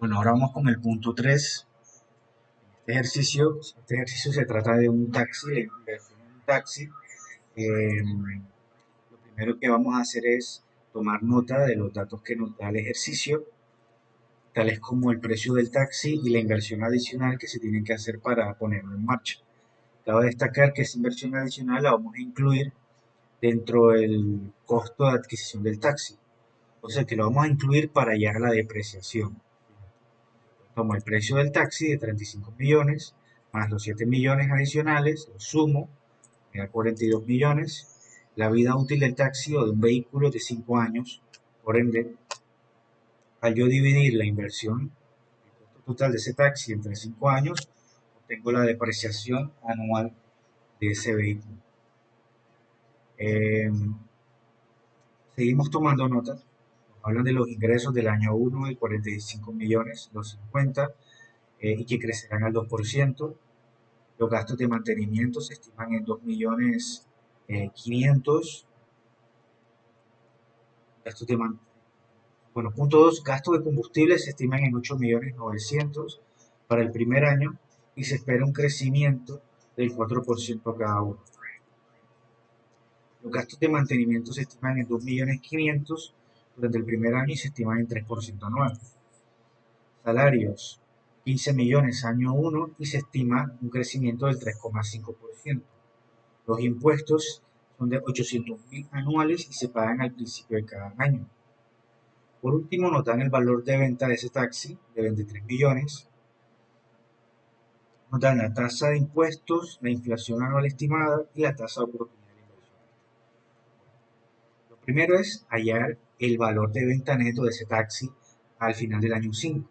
Bueno, ahora vamos con el punto 3. Este ejercicio se trata de un taxi, la inversión en un taxi. Lo primero que vamos a hacer es tomar nota de los datos que nos da el ejercicio, tales como el precio del taxi y la inversión adicional que se tienen que hacer para ponerlo en marcha. Cabe destacar que esa inversión adicional la vamos a incluir dentro del costo de adquisición del taxi. O sea que lo vamos a incluir para hallar la depreciación. Tomo el precio del taxi de 35 millones, más los 7 millones adicionales, lo sumo, me da 42 millones. La vida útil del taxi o de un vehículo de 5 años, por ende, al yo dividir la inversión, el costo total de ese taxi entre 5 años, obtengo la depreciación anual de ese vehículo. Eh, Seguimos tomando notas. Hablan de los ingresos del año 1 de 45 millones, los 50, y que crecerán al 2%. Los gastos de mantenimiento se estiman en 2 millones 500. Gastos de man- bueno, punto 2, gastos de combustible se estiman en 8 millones 900 para el primer año y se espera un crecimiento del 4% cada uno. Los gastos de mantenimiento se estiman en 2 millones 500 durante el primer año y se estiman en 3% anual. Salarios, 15 millones año 1 y se estima un crecimiento del 3,5%. Los impuestos son de 800.000 anuales y se pagan al principio de cada año. Por último, nos dan el valor de venta de ese taxi de 23 millones. Nos dan la tasa de impuestos, la inflación anual estimada y la tasa de oportunidad de inversión. Lo primero es hallar el valor de venta neto de ese taxi al final del año 5.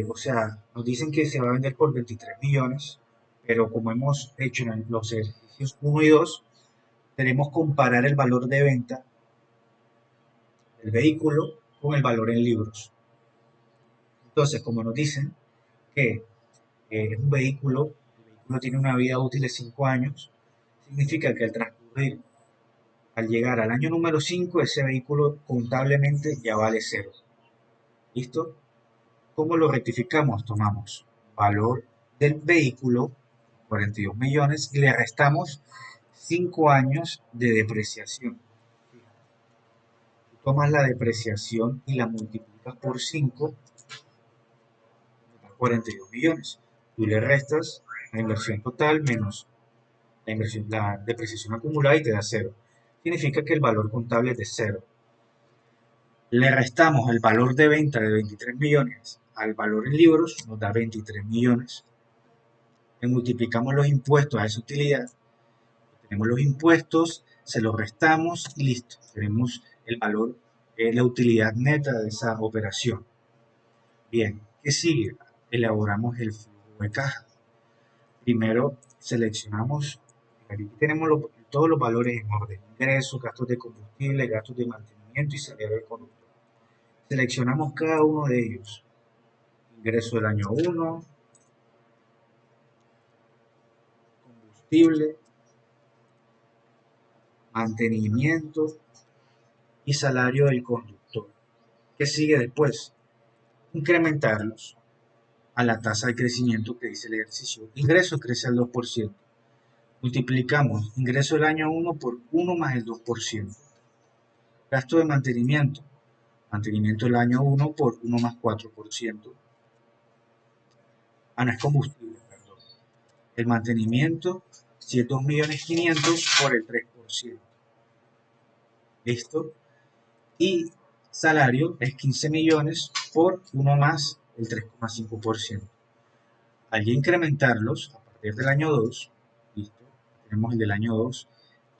O sea, nos dicen que se va a vender por 23 millones, pero como hemos hecho en los ejercicios 1 y 2, tenemos que comparar el valor de venta del vehículo con el valor en libros. Entonces, como nos dicen que es un vehículo, el vehículo tiene una vida útil de 5 años, significa que al llegar al año número 5, ese vehículo contablemente ya vale cero. ¿Listo? ¿Cómo lo rectificamos? Tomamos valor del vehículo, 42 millones, y le restamos 5 años de depreciación. Tú tomas la depreciación y la multiplicas por 5, 42 millones. Tú le restas la inversión total menos la depreciación acumulada y te da cero. Significa que el valor contable es de cero. Le restamos el valor de venta de 23 millones al valor en libros, nos da 23 millones. Le multiplicamos los impuestos a esa utilidad, tenemos los impuestos, se los restamos y listo. Tenemos el valor, la utilidad neta de esa operación. Bien, ¿qué sigue? Elaboramos el flujo de caja. Primero seleccionamos, aquí tenemos todos los valores en orden: ingresos, gastos de combustible, gastos de mantenimiento y salario del conductor. Seleccionamos cada uno de ellos. Ingreso del año 1, combustible, mantenimiento y salario del conductor. ¿Qué sigue después? Incrementarlos a la tasa de crecimiento que dice el ejercicio. Ingreso crece al 2%. Multiplicamos ingreso del año 1 por 1 más el 2%. Gasto de mantenimiento. Mantenimiento del año 1 por 1 más 4%. No es combustible, perdón. El mantenimiento, si es 2.500.000 por el 3%. ¿Listo? Y salario es 15 millones por 1 más el 3,5%. Al incrementarlos a partir del año 2, ¿listo? Tenemos el del año 2.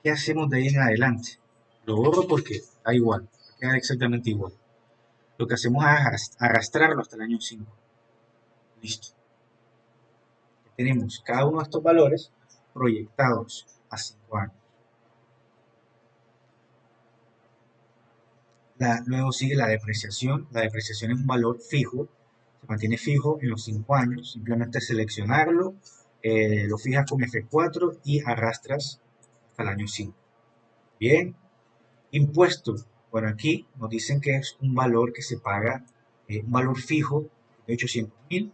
¿Qué hacemos de ahí en adelante? Lo borro porque da igual, queda exactamente igual. Lo que hacemos es arrastrarlo hasta el año 5. Listo. Tenemos cada uno de estos valores proyectados a 5 años. Luego sigue la depreciación. La depreciación es un valor fijo, se mantiene fijo en los 5 años. Simplemente seleccionarlo, lo fijas con F4 y arrastras hasta el año 5. Bien. Impuestos. Bueno, aquí nos dicen que es un valor que se paga un valor fijo de 800.000,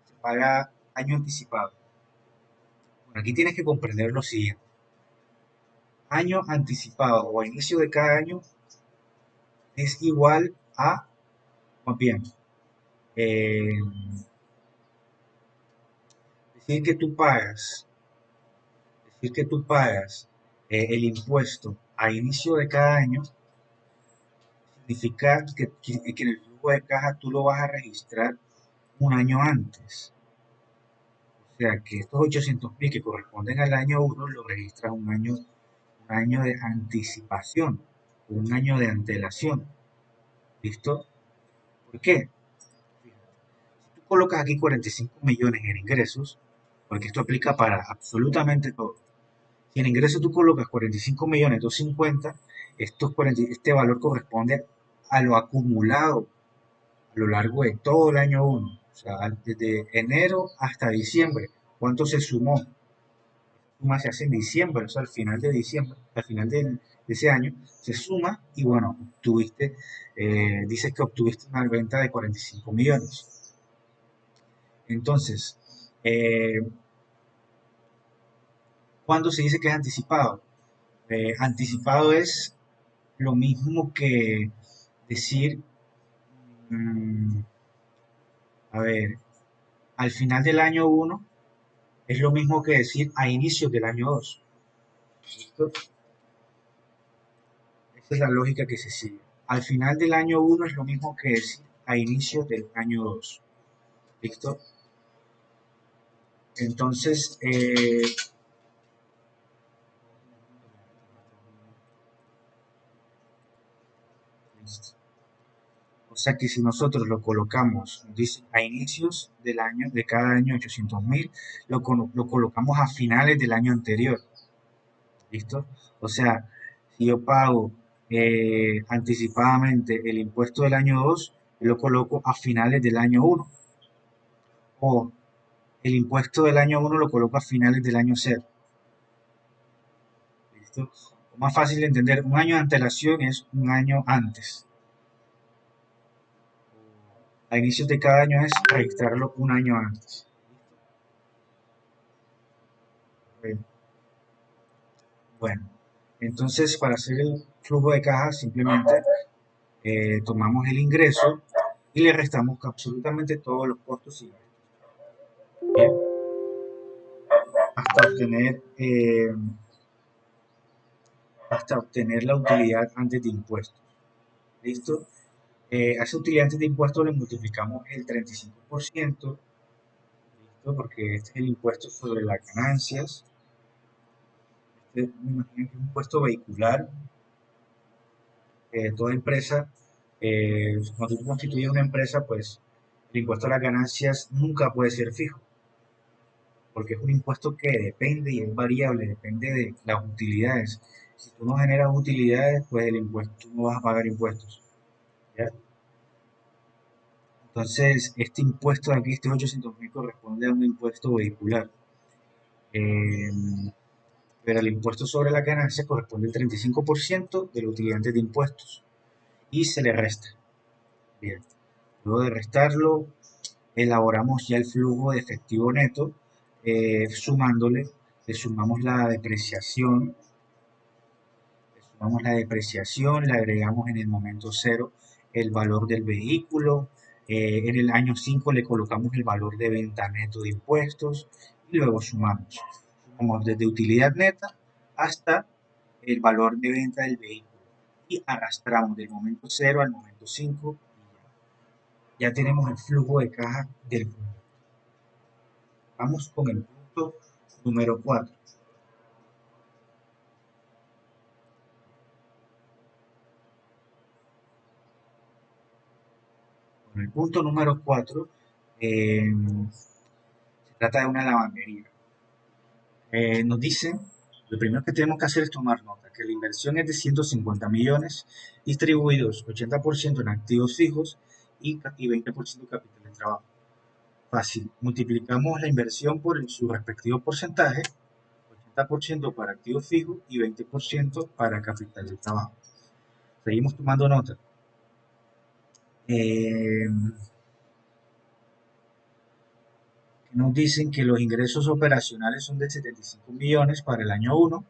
se paga año anticipado. Bueno, aquí tienes que comprender lo siguiente. Año anticipado o a inicio de cada año es igual a, más bien, eh, decir que tú pagas, decir que tú pagas el impuesto a inicio de cada año significa que en el flujo de caja tú lo vas a registrar un año antes. O sea que estos 800.000 que corresponden al año 1 lo registras un año de anticipación, un año de antelación. ¿Listo? ¿Por qué? Fíjate, si tú colocas aquí 45 millones en ingresos, porque esto aplica para absolutamente todo. Si en ingresos tú colocas 45 millones 250, este valor corresponde a lo acumulado a lo largo de todo el año 1. O sea, desde enero hasta diciembre. ¿Cuánto se sumó? Suma se hace en diciembre, o sea, al final de diciembre, al final de ese año, se suma y bueno, dices que obtuviste una venta de 45 millones. Entonces, ¿cuándo se dice que es anticipado? Anticipado es lo mismo que decir, mm, a ver, al final del año 1 es lo mismo que decir a inicios del año 2. ¿Listo? Esa es la lógica que se sigue. Al final del año 1 es lo mismo que decir a inicios del año 2. ¿Listo? Entonces, o sea que si nosotros lo colocamos, dice, a inicios del año, de cada año 800.000, lo colocamos a finales del año anterior. ¿Listo? O sea, si yo pago anticipadamente el impuesto del año 2, lo coloco a finales del año 1. O el impuesto del año 1 lo coloco a finales del año 0. ¿Listo? O más fácil de entender, un año de antelación es un año antes. A inicios de cada año es registrarlo un año antes. Bueno, entonces para hacer el flujo de caja simplemente tomamos el ingreso y le restamos absolutamente todos los costos y gastos. Bien, hasta obtener, hasta obtener la utilidad antes de impuestos. ¿Listo? A esa utilidad antes de impuestos le multiplicamos el 35%, ¿listo? Porque este es el impuesto sobre las ganancias. Este, me imagino que es un impuesto vehicular. Toda empresa, cuando tú constituyes una empresa, pues el impuesto a las ganancias nunca puede ser fijo, porque es un impuesto que depende y es variable, depende de las utilidades. Si tú no generas utilidades, pues el impuesto, tú no vas a pagar impuestos. ¿Ya? Entonces, este impuesto de aquí, este 800.000, corresponde a un impuesto vehicular. Eh, pero el impuesto sobre la ganancia corresponde al 35% de la utilidad antes de impuestos y se le resta. Bien. Luego de restarlo, elaboramos ya el flujo de efectivo neto, sumándole, le sumamos la depreciación, le agregamos en el momento cero el valor del vehículo, en el año 5 le colocamos el valor de venta neto de impuestos y luego sumamos. Sumamos desde utilidad neta hasta el valor de venta del vehículo y arrastramos del momento cero al momento 5 y ya tenemos el flujo de caja del punto. Vamos con el punto número 4. Con el punto número 4 se trata de una lavandería. Nos dice, lo primero que tenemos que hacer es tomar nota, que la inversión es de 150 millones, distribuidos 80% en activos fijos y 20% capital de trabajo. Fácil, multiplicamos la inversión por su respectivo porcentaje, 80% para activos fijos y 20% para capital de trabajo. Seguimos tomando nota. eh, nos dicen que los ingresos operacionales son de 75 millones para el año 1,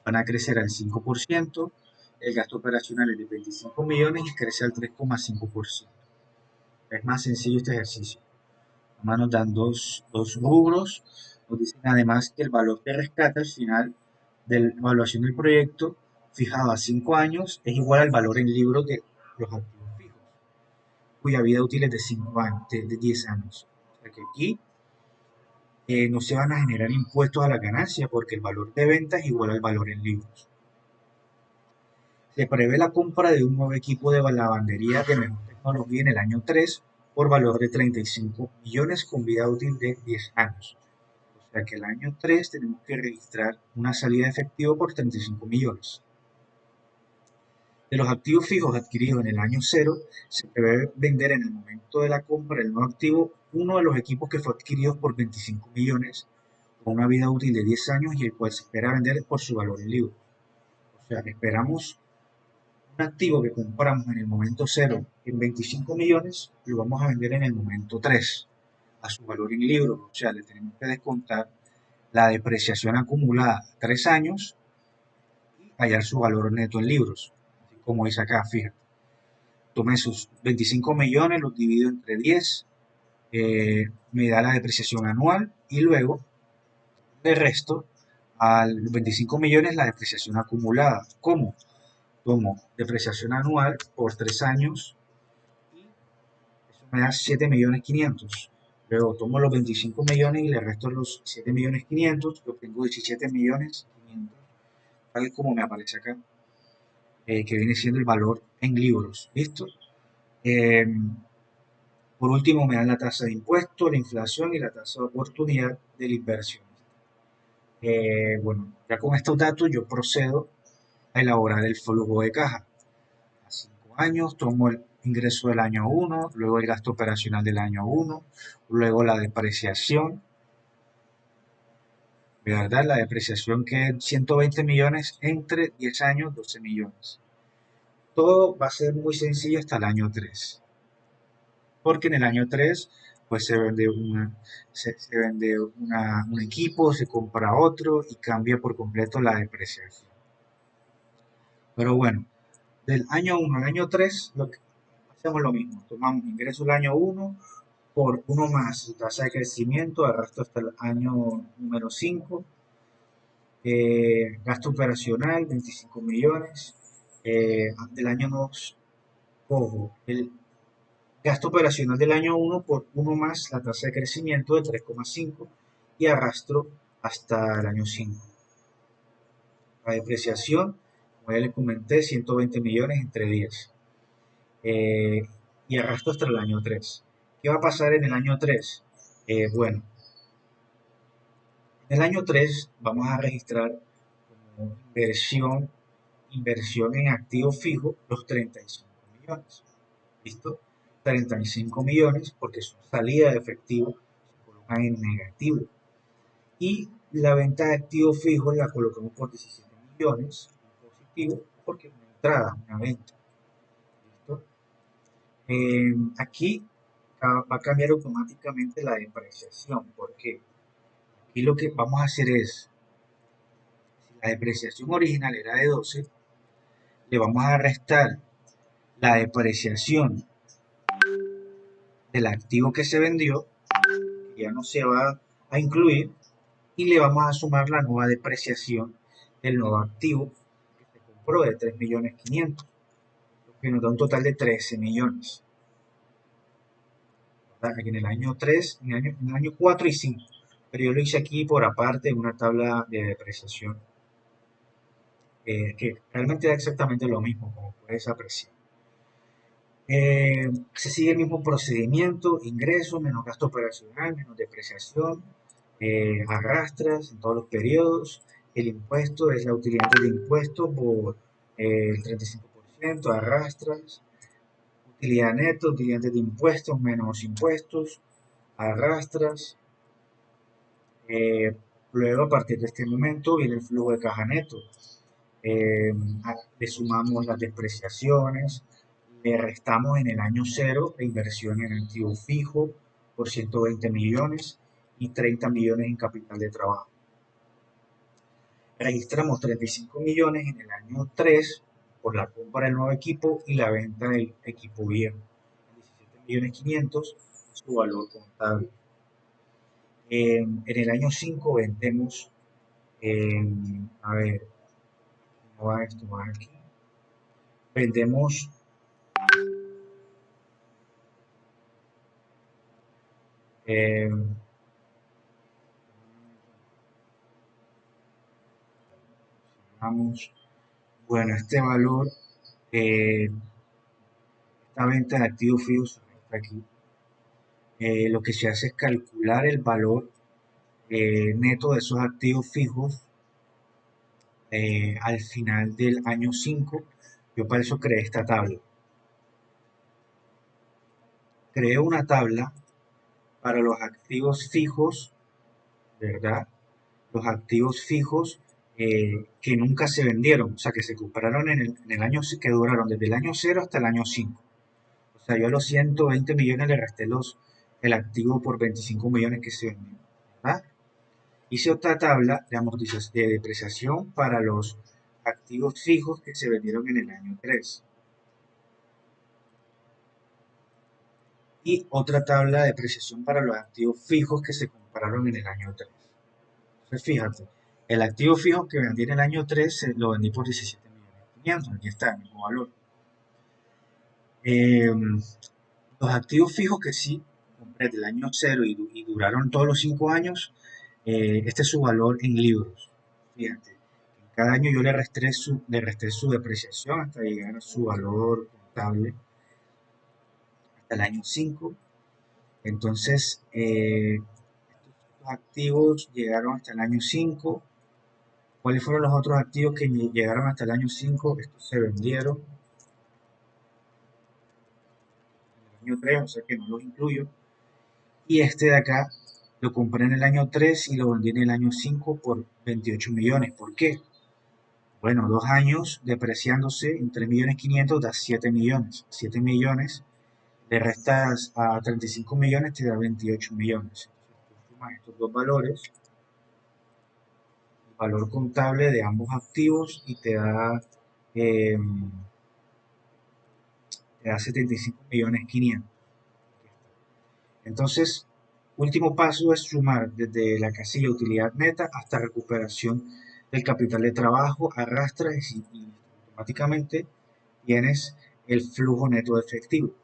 van a crecer al 5%, el gasto operacional es de 25 millones y crece al 3,5%. Es más sencillo este ejercicio. Además nos dan dos rubros, nos dicen además que el valor de rescate al final de la evaluación del proyecto fijado a 5 años es igual al valor en libros de los activos fijos, cuya vida útil es de 5 años, de 10 años. O sea que aquí no se van a generar impuestos a la ganancia porque el valor de venta es igual al valor en libros. Se prevé la compra de un nuevo equipo de lavandería de mejor tecnología en el año 3 por valor de 35 millones con vida útil de 10 años. O sea que el año 3 tenemos que registrar una salida de efectivo por 35 millones. De los activos fijos adquiridos en el año 0, se prevé vender en el momento de la compra del nuevo activo uno de los equipos que fue adquirido por 25 millones con una vida útil de 10 años y el cual se espera vender por su valor en libros. O sea, esperamos un activo que compramos en el momento 0 en 25 millones, lo vamos a vender en el momento 3 a su valor en libros. O sea, le tenemos que descontar la depreciación acumulada 3 años y hallar su valor neto en libros. Así como dice acá, fíjate. Tomé esos 25 millones, los divido entre 10, me da la depreciación anual y luego de resto a los 25 millones la depreciación acumulada. ¿Cómo? Tomo depreciación anual por 3 años y eso me da 7 millones 500. Luego tomo los 25 millones y le resto los 7 millones 500, yo tengo 17 millones 500, tal como me aparece acá, que viene siendo el valor en libros. ¿Listo? Eh, por último me dan la tasa de impuesto, la inflación y la tasa de oportunidad de la inversión. Bueno, ya con estos datos yo procedo a elaborar el flujo de caja. A 5 años tomo el ingreso del año 1, luego el gasto operacional del año 1, luego la depreciación, ¿verdad? La depreciación que es 120 millones entre 10 años, 12 millones. Todo va a ser muy sencillo hasta el año 3, porque en el año 3 pues se vende un equipo, se compra otro y cambia por completo la depreciación. Pero bueno, del año 1 al año 3 hacemos lo mismo, tomamos ingreso del año 1 por 1 más su tasa de crecimiento, arrastra hasta el año número 5, gasto operacional 25 millones, del año 2 cojo el gasto operacional del año 1 por 1 más la tasa de crecimiento de 3,5 y arrastro hasta el año 5. La depreciación, como ya les comenté, 120 millones entre 10. Y arrastro hasta el año 3. ¿Qué va a pasar en el año 3? Bueno, en el año 3 vamos a registrar como inversión en activo fijo los 35 millones. ¿Listo? 35 millones porque su salida de efectivo se colocan en negativo. Y la venta de activos fijos la colocamos por 17 millones en positivo porque es una entrada, una venta. ¿Listo? Aquí va a cambiar automáticamente la depreciación porque aquí lo que vamos a hacer es, si la depreciación original era de 12, le vamos a restar la depreciación del activo que se vendió, que ya no se va a incluir, y le vamos a sumar la nueva depreciación del nuevo activo que se compró de 3 millones 500, lo que nos da un total de 13 millones. Aquí en el año 3, en el año 4 y 5, pero yo lo hice aquí por aparte en una tabla de depreciación que realmente da exactamente lo mismo, como puedes apreciar. Se sigue el mismo procedimiento, ingreso menos gasto operacional, menos depreciación, arrastras en todos los periodos, el impuesto es la utilidad de impuesto por el 35%, arrastras, utilidad neto, utilidad de impuestos menos impuestos, arrastras, luego a partir de este momento viene el flujo de caja neto, le sumamos las depreciaciones, Le restamos en el año cero la inversión en activo fijo por 120 millones y 30 millones en capital de trabajo. Registramos 35 millones en el año 3 por la compra del nuevo equipo y la venta del equipo viejo. 17 millones 500 su valor contable. En el año 5 vendemos, a ver, ¿cómo va esto? Va aquí. Vendemos eh, vamos, bueno, este valor, esta venta de activos fijos está aquí. Lo que se hace es calcular el valor neto de esos activos fijos al final del año 5. Yo para eso creé esta tabla. Creé una tabla para los activos fijos, ¿verdad? Los activos fijos que nunca se vendieron, o sea, que se compraron en el año, que duraron desde el año 0 hasta el año 5. O sea, yo a los 120 millones le resté el activo por 25 millones que se vendió, ¿verdad? Hice otra tabla de amortización, de depreciación para los activos fijos que se vendieron en el año 3. Y otra tabla de depreciación para los activos fijos que se compraron en el año 3. Entonces, fíjate, el activo fijo que vendí en el año 3 lo vendí por 17 millones 500, aquí está el mismo valor. Los activos fijos que sí compré del año 0 y duraron todos los 5 años, este es su valor en libros. Fíjate, cada año yo le resté su depreciación hasta llegar a su valor contable hasta el año 5. Entonces, estos activos llegaron hasta el año 5. ¿Cuáles fueron los otros activos que llegaron hasta el año 5? Estos se vendieron en el año 3, o sea que no los incluyo. Y este de acá lo compré en el año 3 y lo vendí en el año 5 por 28 millones. ¿Por qué? Bueno, 2 años depreciándose en 3 millones 500 da 7 millones. 7 millones le restas a 35 millones, te da 28 millones. Entonces, tú sumas estos dos valores, el valor contable de ambos activos y eh, te da 75 millones 500. Entonces, último paso es sumar desde la casilla utilidad neta hasta recuperación del capital de trabajo, arrastras y automáticamente tienes el flujo neto de efectivo.